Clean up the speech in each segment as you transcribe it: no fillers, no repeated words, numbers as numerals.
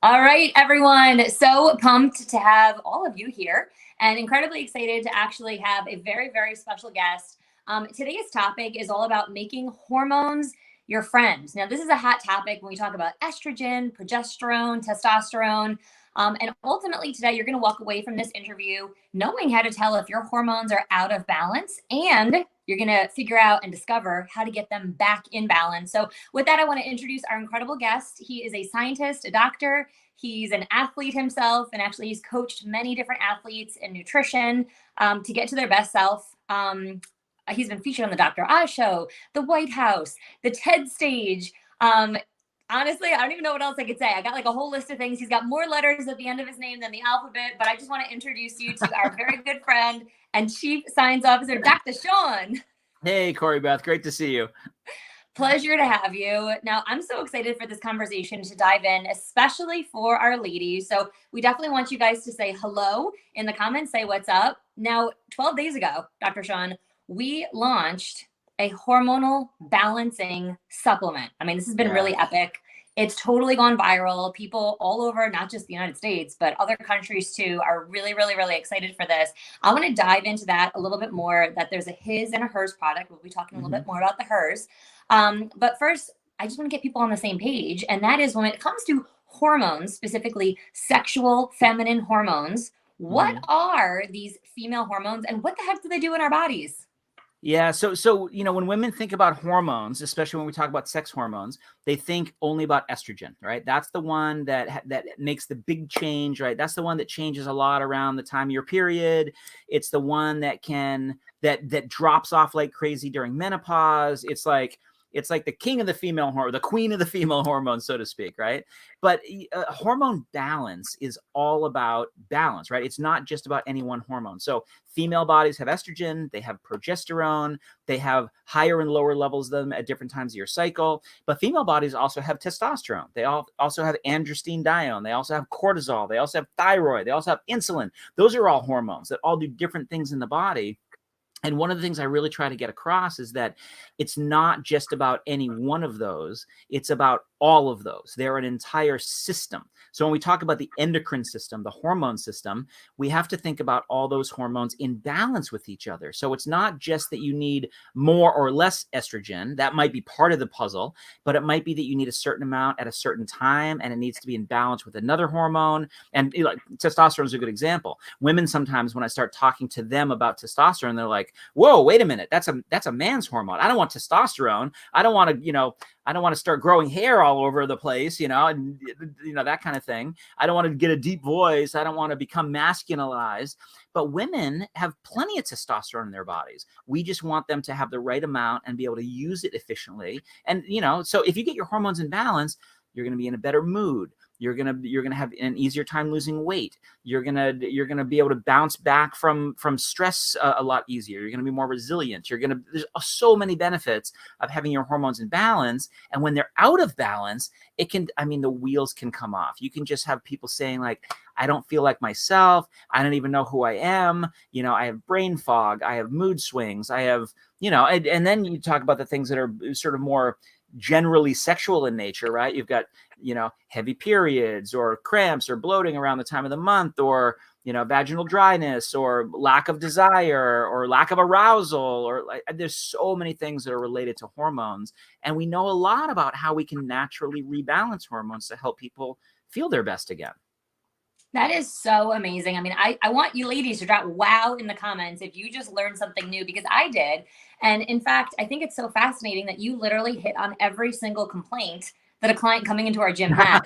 All right, everyone. So pumped to have all of you here and incredibly excited to actually have a very, very special guest. Today's topic is all about making hormones your friends. Now, this is a hot topic when we talk about estrogen, progesterone, testosterone. And ultimately, today, you're going to walk away from this interview knowing how to tell if your hormones are out of balance, and you're going to figure out and discover how to get them back in balance. So, with that, I want to introduce our incredible guest. He is a scientist, a doctor. He's an athlete himself, and actually, he's coached many different athletes in nutrition to get to their best self. He's been featured on the Dr. Oz show, the White House, the TED stage. Honestly, I don't even know what else I could say. I got like a whole list of things. He's got more letters at the end of his name than the alphabet, but I just want to introduce you to our very good friend and Chief Science Officer, Dr. Shawn. Hey, Corrie-Beth, great to see you. Pleasure to have you. Now, I'm so excited for this conversation to dive in, especially for our ladies. So we definitely want you guys to say hello in the comments, say what's up. Now, 12 days ago, Dr. Shawn, we launched a hormonal balancing supplement. I mean, this has been really epic. It's totally gone viral. People all over, not just the United States, but other countries too, are really, really, really excited for this. I want to dive into that a little bit more, that there's a his and a hers product. We'll be talking a little bit more about the hers. But first, I just want to get people on the same page. And that is when it comes to hormones, specifically sexual feminine hormones, what are these female hormones and what the heck do they do in our bodies? Yeah, so when women think about hormones, especially when we talk about sex hormones, they think only about estrogen, right? That's the one that makes the big change, right? That's the one that changes a lot around the time of your period. It's the one that drops off like crazy during menopause. It's like the king of the female hormone, the queen of the female hormone, so to speak, right? But hormone balance is all about balance, right? It's not just about any one hormone. So female bodies have estrogen, they have progesterone, they have higher and lower levels of them at different times of your cycle. But female bodies also have testosterone. They also have androstenedione. They also have cortisol. They also have thyroid. They also have insulin. Those are all hormones that all do different things in the body. And one of the things I really try to get across is that it's not just about any one of those. It's about all of those. They're an entire system. So when we talk about the endocrine system, the hormone system, we have to think about all those hormones in balance with each other. So it's not just that you need more or less estrogen. That might be part of the puzzle, but it might be that you need a certain amount at a certain time, and it needs to be in balance with another hormone. And like testosterone is a good example. Women sometimes, when I start talking to them about testosterone, they're like, whoa, wait a minute. That's a man's hormone. I don't want testosterone. I don't want to start growing hair all over the place, and that kind of thing. I don't want to get a deep voice. I don't want to become masculinized. But women have plenty of testosterone in their bodies. We just want them to have the right amount and be able to use it efficiently. And, so if you get your hormones in balance, you're going to be in a better mood. You're gonna have an easier time losing weight. You're gonna be able to bounce back from stress a lot easier. You're gonna be more resilient. There's so many benefits of having your hormones in balance. And when they're out of balance, the wheels can come off. You can just have people saying like, I don't feel like myself. I don't even know who I am. I have brain fog. I have mood swings. I have, and then you talk about the things that are sort of more generally sexual in nature, right? You've got, heavy periods or cramps or bloating around the time of the month, or, vaginal dryness or lack of desire or lack of arousal, or there's so many things that are related to hormones. And we know a lot about how we can naturally rebalance hormones to help people feel their best again. That is so amazing. I mean, I want you ladies to drop wow in the comments if you just learned something new, because I did. And in fact, I think it's so fascinating that you literally hit on every single complaint that a client coming into our gym has.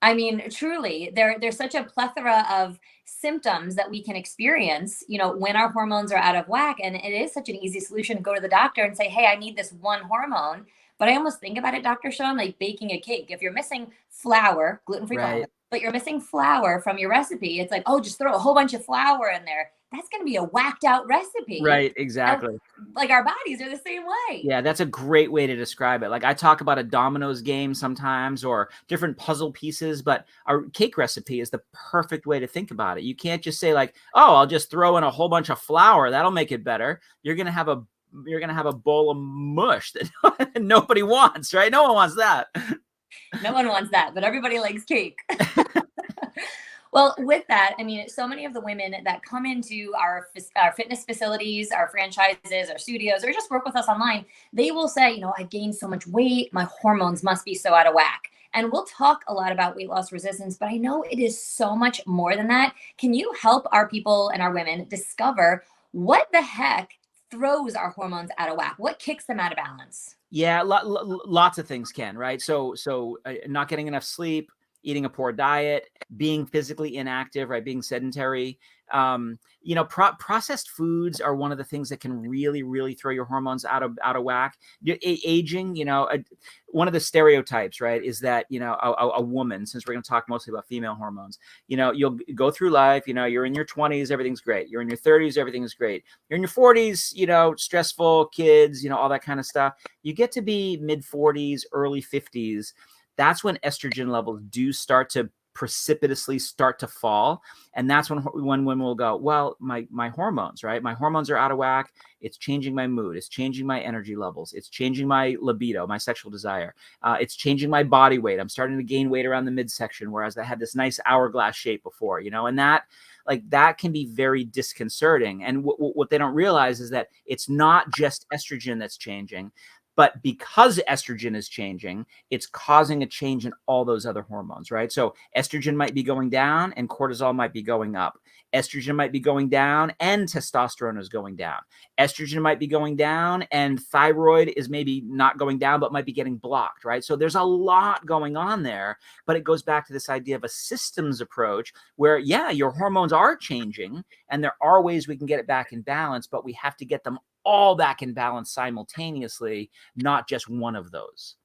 I mean, truly, there's such a plethora of symptoms that we can experience, when our hormones are out of whack. And it is such an easy solution to go to the doctor and say, hey, I need this one hormone. But I almost think about it, Dr. Shawn, like baking a cake. If you're missing flour, gluten-free flour, but you're missing flour from your recipe, it's like, oh, just throw a whole bunch of flour in there. That's going to be a whacked out recipe. Right, exactly. And, like, our bodies are the same way. Yeah, that's a great way to describe it. Like, I talk about a dominoes game sometimes, or different puzzle pieces, but our cake recipe is the perfect way to think about it. You can't just say like, oh, I'll just throw in a whole bunch of flour. That'll make it better. You're going to have a bowl of mush that nobody wants, right? No one wants that. No one wants that, but everybody likes cake. Well, with that, I mean, so many of the women that come into our fitness facilities, our franchises, our studios, or just work with us online, they will say, I gained so much weight. My hormones must be so out of whack. And we'll talk a lot about weight loss resistance, but I know it is so much more than that. Can you help our people and our women discover what the heck throws our hormones out of whack? What kicks them out of balance? Yeah, lots of things can, right? So not getting enough sleep, eating a poor diet, being physically inactive, right? Being sedentary. Processed foods are one of the things that can really, really throw your hormones out of whack. Aging, one of the stereotypes, right, is that a woman, since we're going to talk mostly about female hormones, you'll go through life, you're in your 20s, everything's great. You're in your 30s, everything is great. You're in your 40s, stressful, kids, all that kind of stuff. You get to be mid 40s, early 50s. That's when estrogen levels do start to precipitously start to fall. And that's when women will go, well, my hormones, right? My hormones are out of whack. It's changing my mood. It's changing my energy levels. It's changing my libido, my sexual desire. It's changing my body weight. I'm starting to gain weight around the midsection, whereas I had this nice hourglass shape before, and that can be very disconcerting. And what they don't realize is that it's not just estrogen that's changing. But because estrogen is changing, it's causing a change in all those other hormones, right? So estrogen might be going down and cortisol might be going up. Estrogen might be going down and testosterone is going down. Estrogen might be going down and thyroid is maybe not going down, but might be getting blocked, right? So there's a lot going on there, but it goes back to this idea of a systems approach where, yeah, your hormones are changing and there are ways we can get it back in balance, but we have to get them all back in balance simultaneously, not just one of those.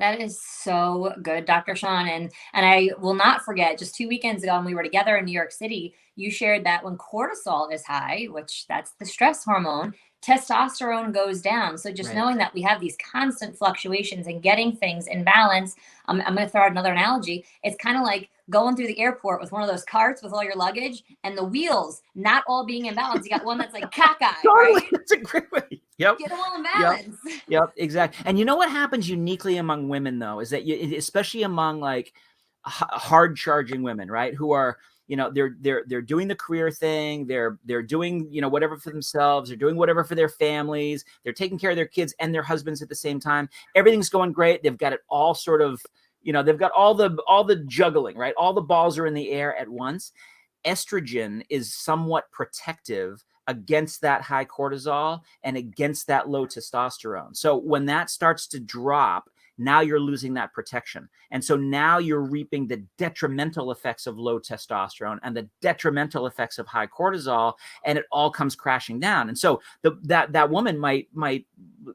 That is so good, Dr. Shawn. And I will not forget, just 2 weekends ago when we were together in New York City, you shared that when cortisol is high, which that's the stress hormone, testosterone goes down. So just Right. knowing that we have these constant fluctuations and getting things in balance, I'm going to throw out another analogy. It's kind of like going through the airport with one of those carts with all your luggage and the wheels not all being in balance. You got one that's like cockeyed, Totally. right? That's a great way. Yep. Get them all in balance. Yep, exactly. And you know what happens uniquely among women, though, is that especially among like hard charging women, right? Who are, they're doing the career thing. They're doing, whatever for themselves. They're doing whatever for their families. They're taking care of their kids and their husbands at the same time. Everything's going great. They've got it all sort of, they've got all the juggling, right? All the balls are in the air at once. Estrogen is somewhat protective against that high cortisol and against that low testosterone. So when that starts to drop, now you're losing that protection. And so now you're reaping the detrimental effects of low testosterone and the detrimental effects of high cortisol, and it all comes crashing down. And so that woman might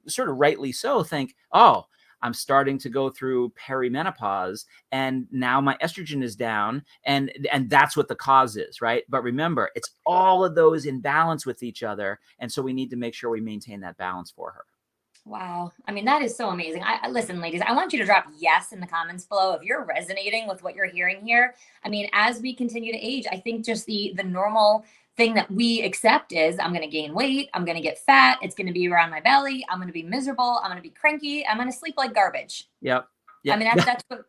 sort of rightly so think, oh, I'm starting to go through perimenopause and now my estrogen is down and that's what the cause is, right? But remember, it's all of those in balance with each other. And so we need to make sure we maintain that balance for her. Wow. I mean, that is so amazing. Listen, ladies, I want you to drop yes in the comments below if you're resonating with what you're hearing here. I mean, as we continue to age, I think just the normal thing that we accept is I'm going to gain weight. I'm going to get fat. It's going to be around my belly. I'm going to be miserable. I'm going to be cranky. I'm going to sleep like garbage. Yep. I mean, that's what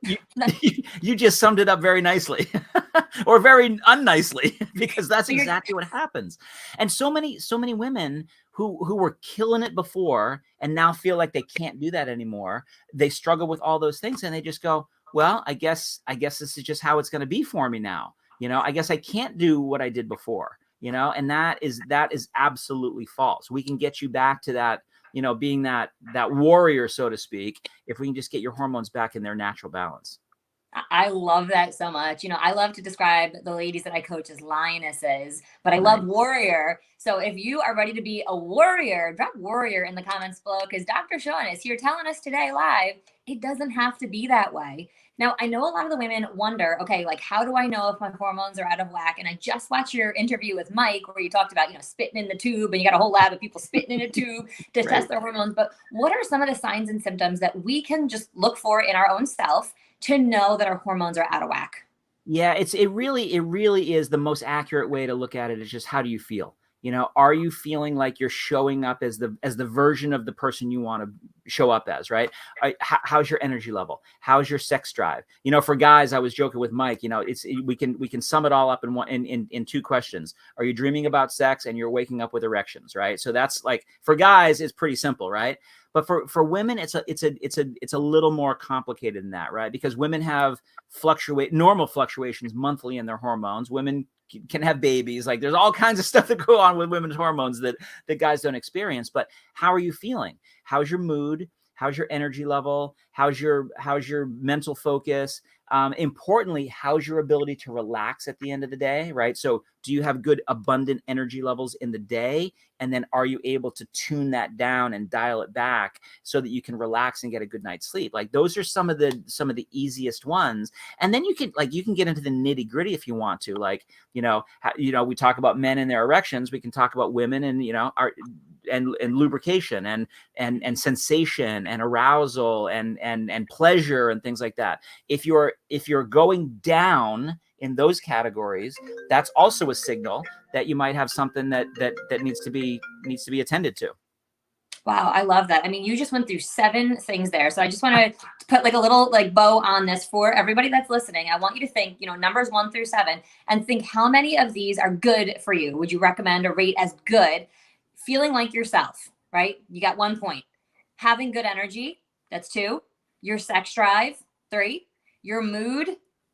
you just summed it up very nicely or very unnicely, because that's exactly what happens. And so many women who were killing it before and now feel like they can't do that anymore. They struggle with all those things and they just go, well, I guess this is just how it's going to be for me now. I guess I can't do what I did before, and that is absolutely false. We can get you back to that, being that warrior, so to speak, if we can just get your hormones back in their natural balance. I love that so much. I love to describe the ladies that I coach as lionesses, but I love warrior. So if you are ready to be a warrior, drop warrior in the comments below, because Dr. Shawn is here telling us today live, it doesn't have to be that way. Now, I know a lot of the women wonder, okay, like, how do I know if my hormones are out of whack? And I just watched your interview with Mike where you talked about, spitting in the tube, and you got a whole lab of people spitting in a tube to test their hormones. But what are some of the signs and symptoms that we can just look for in our own self to know that our hormones are out of whack? Yeah, it really is the most accurate way to look at it. Is just, how do you feel? You know, are you feeling like you're showing up as the version of the person you want to show up as, right? How's your energy level? How's your sex drive? You know, for guys, I was joking with Mike, you know, we can sum it all up in two questions. Are you dreaming about sex and you're waking up with erections, right? So that's like, for guys, it's pretty simple, right? But for women, it's a little more complicated than that, right? Because women have normal fluctuations monthly in their hormones. Women can have babies. Like, there's all kinds of stuff that go on with women's hormones that guys don't experience. But how are you feeling? How's your mood? How's your energy level? How's your mental focus? Importantly, how's your ability to relax at the end of the day, right? So do you have good, abundant energy levels in the day? And then are you able to tune that down and dial it back so that you can relax and get a good night's sleep? Like, those are some of the easiest ones. And then you can get into the nitty gritty if you want to. Like, you know, we talk about men and their erections. We can talk about women and, you know, and lubrication and sensation and arousal and pleasure and things like that. If you're going down in those categories, that's also a signal that you might have something that needs to be attended to. Wow, I love that. I mean, you just went through 7 things there. So I just want to put like a little like bow on this for everybody that's listening. I want you to think, you know, numbers 1 through 7, and think how many of these are good for you. Would you recommend or rate as good? Feeling like yourself, right? You got 1 point. Having good energy, that's 2. Your sex drive, 3. Your mood,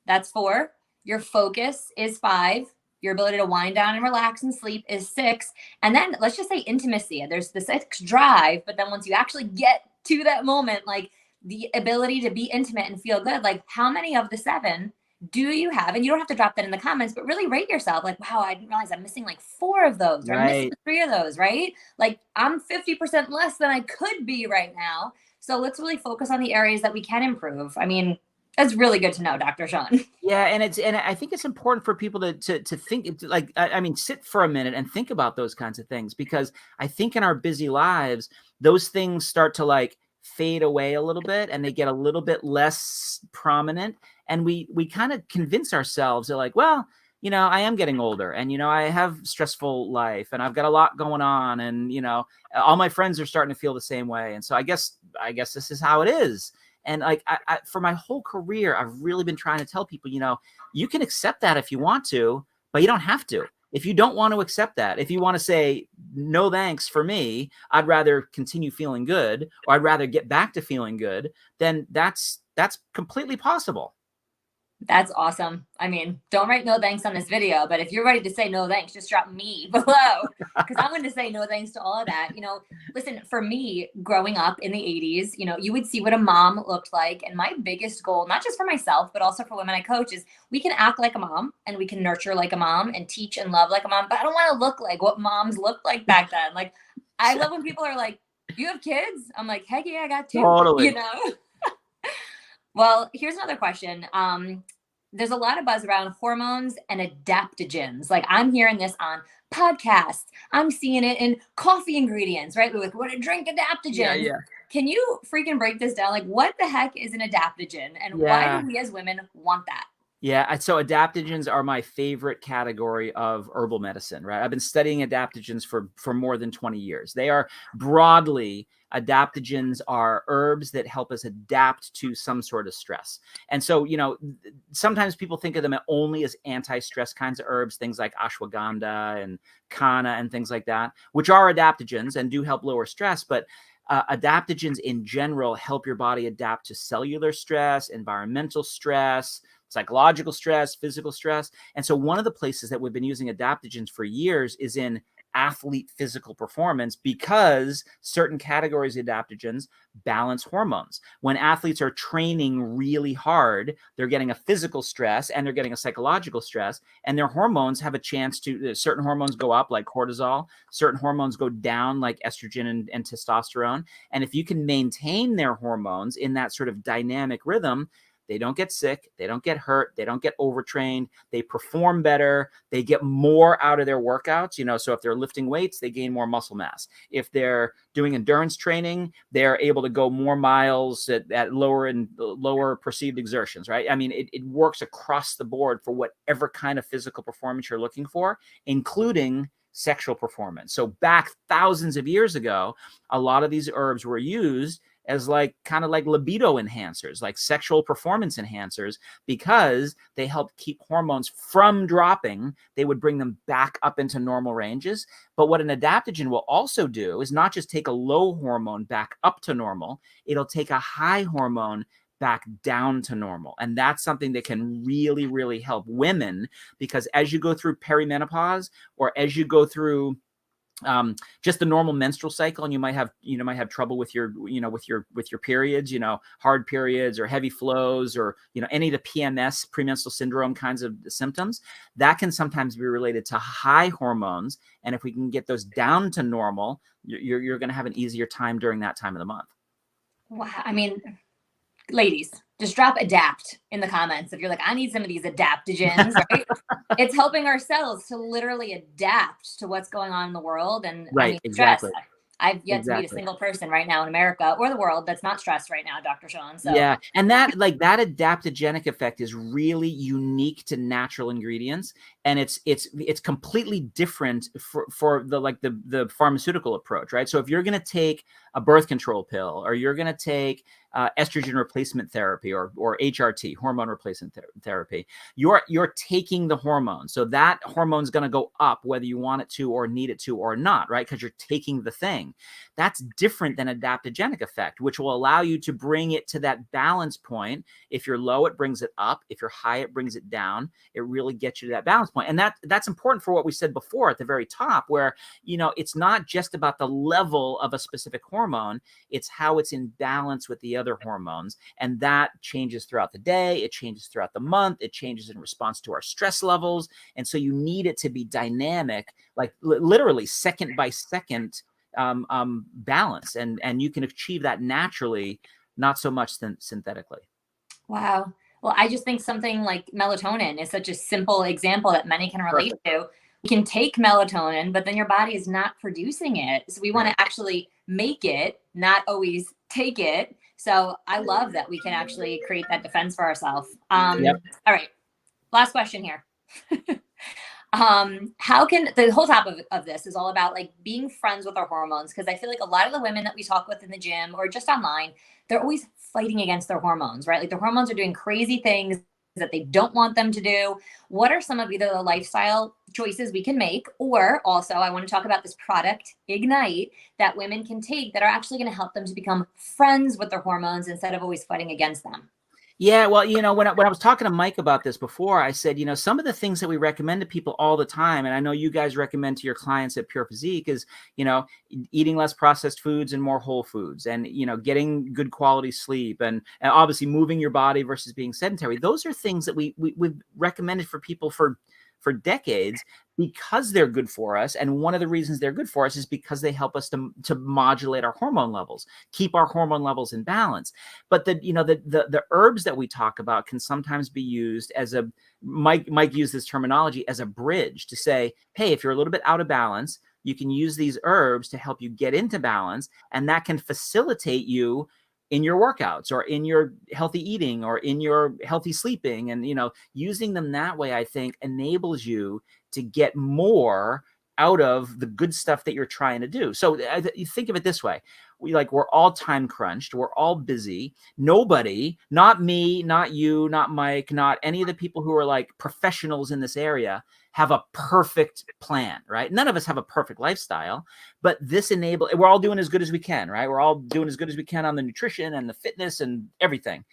that's 4. Your focus is 5. Your ability to wind down and relax and sleep is 6. And then let's just say intimacy. There's the sex drive, but then once you actually get to that moment, like the ability to be intimate and feel good, like how many of the 7 do you have? And you don't have to drop that in the comments, but really rate yourself. Like, wow, I didn't realize I'm missing like 4 of those, or I'm missing 3 of those, right? Like, I'm 50% less than I could be right now. So let's really focus on the areas that we can improve. I mean, that's really good to know, Dr. Shawn. Yeah, and I think it's important for people to think, like, I mean, sit for a minute and think about those kinds of things, because I think in our busy lives, those things start to like fade away a little bit and they get a little bit less prominent. And we kind of convince ourselves that, like, well, you know, I am getting older and, you know, I have stressful life and I've got a lot going on, and, you know, all my friends are starting to feel the same way. And so I guess this is how it is. And like, I for my whole career, I've really been trying to tell people, you know, you can accept that if you want to, but you don't have to. If you don't want to accept that, if you want to say, no, thanks for me, I'd rather continue feeling good, or I'd rather get back to feeling good, then that's completely possible. That's awesome. I mean, don't write no thanks on this video, but if you're ready to say no thanks, just drop me below, because I'm going to say no thanks to all of that. You know, listen, for me, growing up in the 80s, you know, you would see what a mom looked like. And my biggest goal, not just for myself, but also for women I coach, is we can act like a mom and we can nurture like a mom and teach and love like a mom. But I don't want to look like what moms looked like back then. Like, I love when people are like, you have kids? I'm like, heck yeah, I got 2, Totally. you know? Well, here's another question. There's a lot of buzz around hormones and adaptogens. Like, I'm hearing this on podcasts. I'm seeing it in coffee ingredients, right? We're like, what to drink adaptogen. Yeah. Can you freaking break this down? Like, what the heck is an adaptogen, and why do we as women want that? Yeah, so adaptogens are my favorite category of herbal medicine, right? I've been studying adaptogens for more than 20 years. They are broadly, adaptogens are herbs that help us adapt to some sort of stress. And so, you know, sometimes people think of them only as anti-stress kinds of herbs, things like ashwagandha and kanna and things like that, which are adaptogens and do help lower stress. But adaptogens in general help your body adapt to cellular stress, environmental stress, psychological stress, physical stress. And so one of the places that we've been using adaptogens for years is in athlete physical performance, because certain categories of adaptogens balance hormones. When athletes are training really hard, they're getting a physical stress and they're getting a psychological stress, and their hormones have a chance to, certain hormones go up like cortisol, certain hormones go down like estrogen and testosterone. And if you can maintain their hormones in that sort of dynamic rhythm, they don't get sick, they don't get hurt, they don't get overtrained, they perform better, they get more out of their workouts. You know, so if they're lifting weights, they gain more muscle mass. If they're doing endurance training, they're able to go more miles at lower perceived exertions, right? I mean, it works across the board for whatever kind of physical performance you're looking for, including sexual performance. So back thousands of years ago, a lot of these herbs were used as like kind of like libido enhancers, like sexual performance enhancers, because they helped keep hormones from dropping. They would bring them back up into normal ranges. But what an adaptogen will also do is not just take a low hormone back up to normal, it'll take a high hormone back down to normal. And that's something that can really, really help women, because as you go through perimenopause, or as you go through just the normal menstrual cycle, and you might have trouble with your periods, hard periods or heavy flows, or any of the PMS, premenstrual syndrome kinds of symptoms, that can sometimes be related to high hormones. And if we can get those down to normal, you're going to have an easier time during that time of the month. Wow. I mean, ladies, just drop adapt in the comments if you're like, I need some of these adaptogens, right? It's helping our cells to literally adapt to what's going on in the world. And right, I mean, exactly. stress. I've yet to meet a single person right now in America or the world that's not stressed right now, Dr. Shawn. So yeah, and that adaptogenic effect is really unique to natural ingredients, and it's completely different for the pharmaceutical approach, right? So if you're going to take a birth control pill, or you're going to take estrogen replacement therapy, or HRT, hormone replacement therapy, you're taking the hormone. So that hormone's going to go up whether you want it to or need it to or not, right? Because you're taking the thing. That's different than adaptogenic effect, which will allow you to bring it to that balance point. If you're low, it brings it up. If you're high, it brings it down. It really gets you to that balance point. And that's important for what we said before at the very top, where, it's not just about the level of a specific hormone, it's how it's in balance with the other hormones. And that changes throughout the day. It changes throughout the month. It changes in response to our stress levels. And so you need it to be dynamic, like literally second by second balance. And you can achieve that naturally, not so much synthetically. Wow. Well, I just think something like melatonin is such a simple example that many can relate to. You can take melatonin, but then your body is not producing it. So we want to actually make it, not always take it. So I love that we can actually create that defense for ourselves. All right. Last question here. How can the whole topic of this is all about like being friends with our hormones? Because I feel like a lot of the women that we talk with in the gym or just online, they're always fighting against their hormones, right? Like their hormones are doing crazy things that they don't want them to do. What are some of either the lifestyle choices we can make, or also I want to talk about this product, Ignite, that women can take that are actually going to help them to become friends with their hormones instead of always fighting against them? Yeah, well, when I was talking to Mike about this before, I said, some of the things that we recommend to people all the time, and I know you guys recommend to your clients at Pure Physique, is, eating less processed foods and more whole foods, and, getting good quality sleep, and obviously moving your body versus being sedentary. Those are things that we've recommended for people for decades, because they're good for us. And one of the reasons they're good for us is because they help us to modulate our hormone levels, keep our hormone levels in balance. But the herbs that we talk about can sometimes be used as Mike used this terminology as a bridge to say, hey, if you're a little bit out of balance, you can use these herbs to help you get into balance. And that can facilitate you in your workouts, or in your healthy eating, or in your healthy sleeping. And, using them that way, I think, enables you to get more out of the good stuff that you're trying to do. So you think of it this way. We're all time crunched. We're all busy. Nobody, not me, not you, not Mike, not any of the people who are like professionals in this area, have a perfect plan, right? None of us have a perfect lifestyle, but we're all doing as good as we can, right? We're all doing as good as we can on the nutrition and the fitness and everything.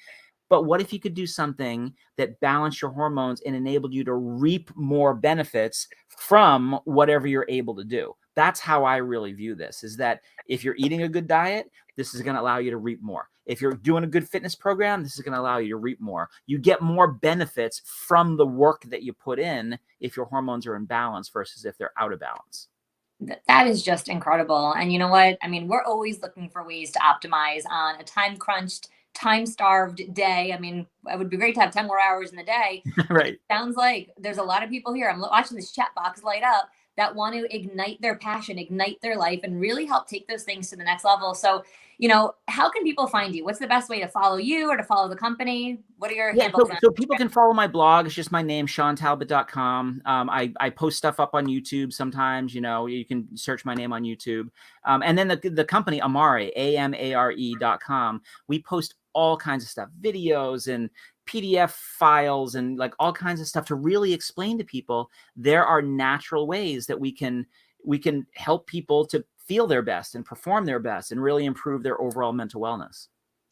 But what if you could do something that balanced your hormones and enabled you to reap more benefits from whatever you're able to do? That's how I really view this, is that if you're eating a good diet, this is going to allow you to reap more. If you're doing a good fitness program, this is going to allow you to reap more. You get more benefits from the work that you put in if your hormones are in balance versus if they're out of balance. That is just incredible. And you know what? I mean, we're always looking for ways to optimize on a time crunched, time-starved day. I mean, it would be great to have 10 more hours in the day. Right. It sounds like there's a lot of people here. I'm watching this chat box light up that want to ignite their passion, ignite their life, and really help take those things to the next level. So, how can people find you? What's the best way to follow you or to follow the company? What are your Yeah, handles? so people can follow my blog. It's just my name, ShawnTalbott.com. I post stuff up on YouTube sometimes. You can search my name on YouTube. And then the company, Amare, AMARE.com, we post all kinds of stuff, videos and PDF files and like all kinds of stuff to really explain to people there are natural ways that we can help people to feel their best and perform their best and really improve their overall mental wellness.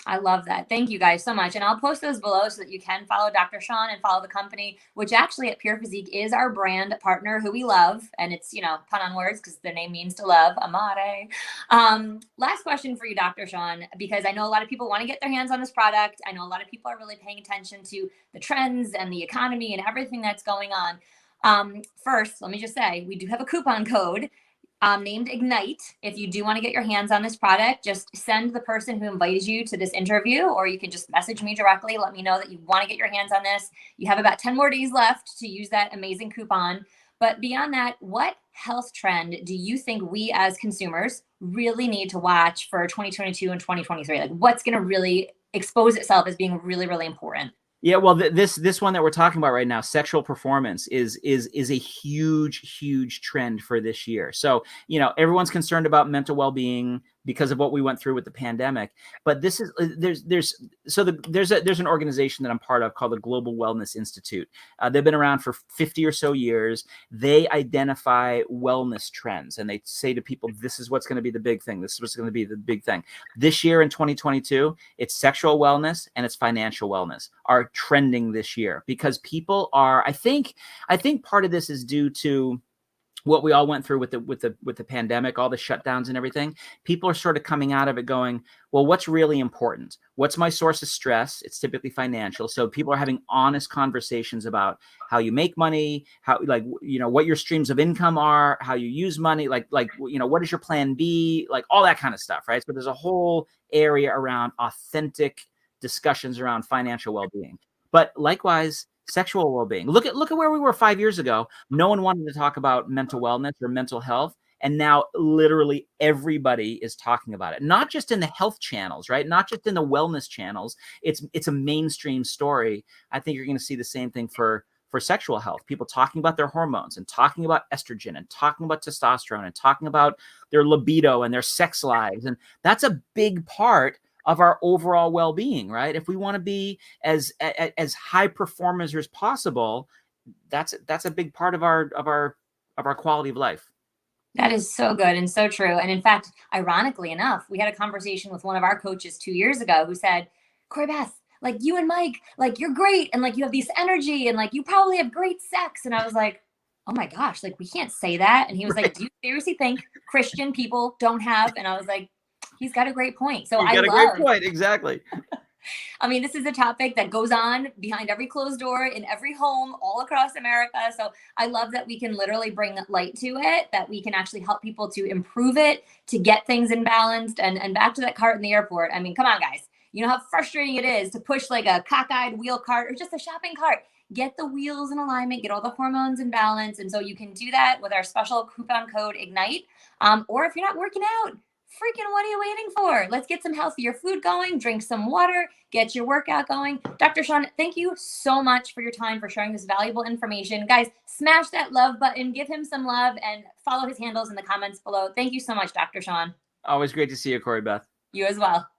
I love that. Thank you guys so much. And I'll post those below so that you can follow Dr. Shawn and follow the company, which actually at Pure Physique is our brand partner who we love. And it's, pun on words because their name means to love, Amare. Last question for you, Dr. Shawn, because I know a lot of people want to get their hands on this product. I know a lot of people are really paying attention to the trends and the economy and everything that's going on. First, let me just say, we do have a coupon code named Ignite. If you do want to get your hands on this product, just send the person who invited you to this interview, or you can just message me directly. Let me know that you want to get your hands on this. You have about 10 more days left to use that amazing coupon. But beyond that, what health trend do you think we as consumers really need to watch for 2022 and 2023? Like what's going to really expose itself as being really, really important? Yeah, well, this one that we're talking about right now, sexual performance, is a huge trend for this year. So, everyone's concerned about mental well-being because of what we went through with the pandemic. But this is there's an organization that I'm part of called the Global Wellness Institute. They've been around for 50 or so years. They identify wellness trends and they say to people, this is what's going to be the big thing. This is what's going to be the big thing. This year in 2022, it's sexual wellness and it's financial wellness are trending this year because people are, I think part of this is due to what we all went through with the pandemic, all the shutdowns and everything. People are sort of coming out of it going, well, what's really important? What's my source of stress? It's typically financial. So people are having honest conversations about how you make money, how, what your streams of income are, how you use money, what is your plan B, like all that kind of stuff, right? So there's a whole area around authentic discussions around financial well-being. But likewise, sexual well-being. Look at where we were 5 years ago. No one wanted to talk about mental wellness or mental health. And now literally everybody is talking about it, not just in the health channels, right? Not just in the wellness channels. It's a mainstream story. I think you're going to see the same thing for sexual health. People talking about their hormones and talking about estrogen and talking about testosterone and talking about their libido and their sex lives. And that's a big part of our overall well-being, right? If we want to be as high performers as possible, that's a big part of our quality of life. That is so good and so true. And in fact, ironically enough, we had a conversation with one of our coaches 2 years ago who said, Corrie-Beth, like you and Mike, like you're great. And like you have this energy and like you probably have great sex. And I was like, oh my gosh, like we can't say that. And he was like, do you seriously think Christian people don't have? And I was like, he's got a great point. So He's got a great point. Exactly. I mean, this is a topic that goes on behind every closed door in every home all across America. So I love that we can literally bring light to it, that we can actually help people to improve it, to get things in balanced. And back to that cart in the airport. I mean, come on, guys. You know how frustrating it is to push like a cockeyed wheel cart or just a shopping cart. Get the wheels in alignment, get all the hormones in balance. And so you can do that with our special coupon code IGNITE. Or if you're not working out, freaking what are you waiting for? Let's get some healthier food going, drink some water, get your workout going. Dr. Shawn, thank you so much for your time, for sharing this valuable information. Guys, smash that love button, give him some love, and follow his handles in the comments below. Thank you so much, Dr. Shawn. Always great to see you, Corrie-Beth. You as well.